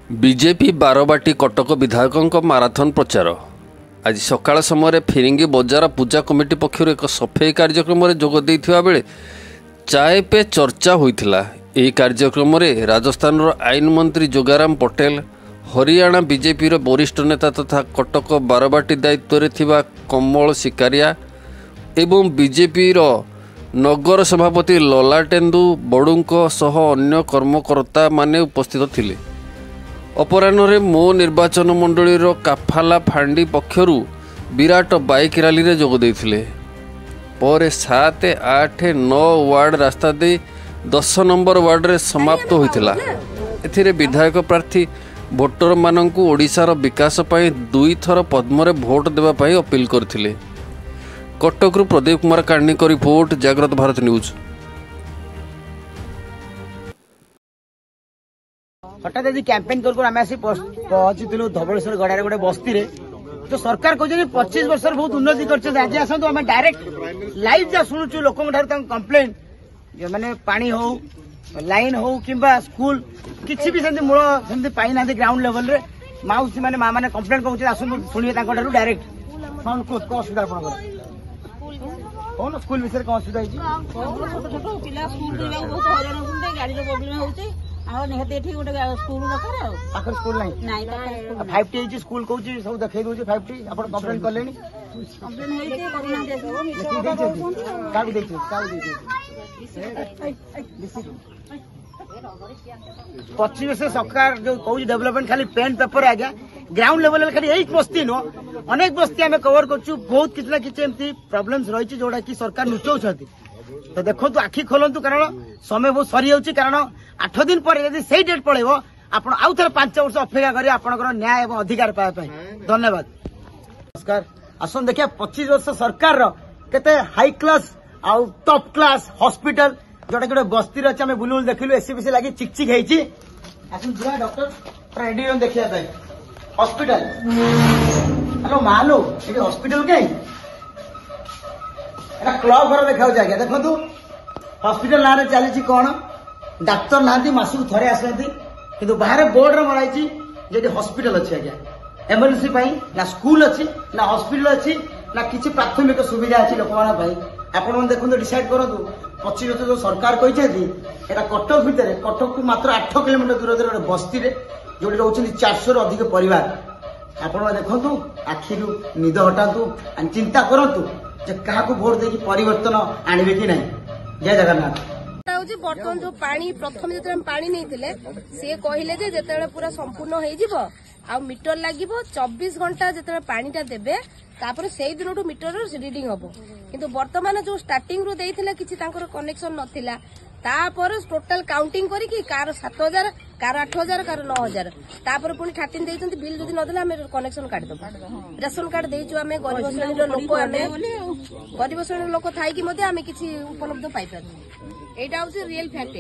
BJP Barabati Cuttack विधायकों marathon प्रचार आज सकाळ समय फिरिंगी बजार पूजा कमिटी पक्षर एक सफाई कार्यक्रम में जोग देइथिबा बेले चाय पे चर्चा होइथिला। एही कार्यक्रम में राजस्थान आईन मंत्री जोगाराम पटेल, हरियाणा बीजेपी वरिष्ठ नेता तथा कटक बारवाटी दायित्व में थिबा कमल शिकारिया एवं बीजेपी नगर सभापति ललाटेन्दु बड़ू सह अन्य कर्मकर्ता माने उपस्थित थिले। अपराह्न मो निर्वाचन मंडलीर काफाला फांडी पक्षरु विराट बाइक रैली रे जोग देइथिले। पर 7, 8, 9 वार्ड रास्ता दे 10 नंबर वार्ड रे समाप्त होइथिला। एथिरे विधायक प्रार्थी भोटर माननकु ओडिशार विकास पई 2 थर पद्मरे भोट देबा पई अपील करथिले। कटकरू प्रदीप कुमार कार्णी को रिपोर्ट, जागृत भारत न्यूज। हठात आज कैंपेन कर आम आसी पहुंचीलु धवलेश्वर गड़ार गोटे बस्ती रे जो सरकार कहते 25 वर्ष बहुत उन्नति कर आसतु आम डायरेक्ट लाइव जा शुणुचु लोक कंप्लेन माने पानी हो लाइन हो किंबा स्कूल किसी भी सेमती मूल सेमती पाई ना ग्राउंड लेवल रे माउसी माने माँ मैंने कंप्लेन कर आसतु शुणिए डायरेक्ट कौन असुविधा कौन स्कूल विषय कौन असुविधा निहती गोटे स्कूल पाखर स्कूल नहीं 5T स्कूल कहूँ सब देखा दूसरी 5T आप कंप्लेन कले पच्चीस सरकार जो कौन डेवलपमेंट खाली पेन पेपर आज्ञा ग्राउंड लेवल खाली एक बस्ती नुह अनेक बस्ती आम कवर कर बहुत किसी ना किसी प्रोब्लेम्स रही जोटा कि सरकार लुचाऊँ। तो देखो आखि खोलतु कारण समय बहुत सरी जाऊँगी कारण 8 दिन पर यदि सही डेट पड़े आप आउ थे 5 वर्ष अपेक्षा करें आपंकर न्याय और अधिकार पाइबा। धन्यवाद। नमस्कार। आसन देखिए 25 वर्ष सरकार केते हाई क्लास आउ टॉप क्लास हॉस्पिटल जोटा कि बस्ती अच्छे आम बुलबुल देखिलु एसीबीसी लगी चिकचिक होती डॉक्टर रेडी देखा हॉस्पिटल हेलो मालो ये हॉस्पिटल कहीं क्लब घर देखा आज्ञा देखु हॉस्पिटल ना चली कौन डाक्तर ना मासक थे आसती कि बाहर बोर्ड रे मराई जे हॉस्पिटल अच्छी आज्ञा एमरजेंसी ना स्कूल अच्छी ना हॉस्पिटल अच्छी ना किसी प्राथमिक सुविधा अच्छी लोक आपण देखो डिसाइड करूँ 25 वर्ष जो सरकार कहते कटक भितर कटक को मात्र 8 किलोमीटर दूर गोटे बस्ती जो रोच 400 रु अधिक परिवार आपण देखु आखिर निद हटातु चिंता करूँ क्या भोट दे परिवर्तन आणवे कि नहीं। जय जगन्नाथ। बर्तमान जो पानी प्रथम जो पानी नहीं सी कहले जो पूरा संपूर्ण हो मीटर लगे 24 घंटा जो पानी देवे से दिन मीटर रिडिंग हम किंतु बर्तमान जो स्टार्टिंग रू देइथिला किछि तांकर कनेक्शन नथिला तापर टोटाल काउंटिंग करी कार 7000 कार 8000 कार 9000 तापर पुणी 13 देइछन्ति बिल जदि नदेला हम कनेक्शन काट दबो रेशन कार्ड देइछु हम गरीब श्रेणी लोक गरीब श्रेणी लोक थाई कि मध्ये हम किछि उपलब्ध पाइ पाबो एटा होछि रियल फैक्ट।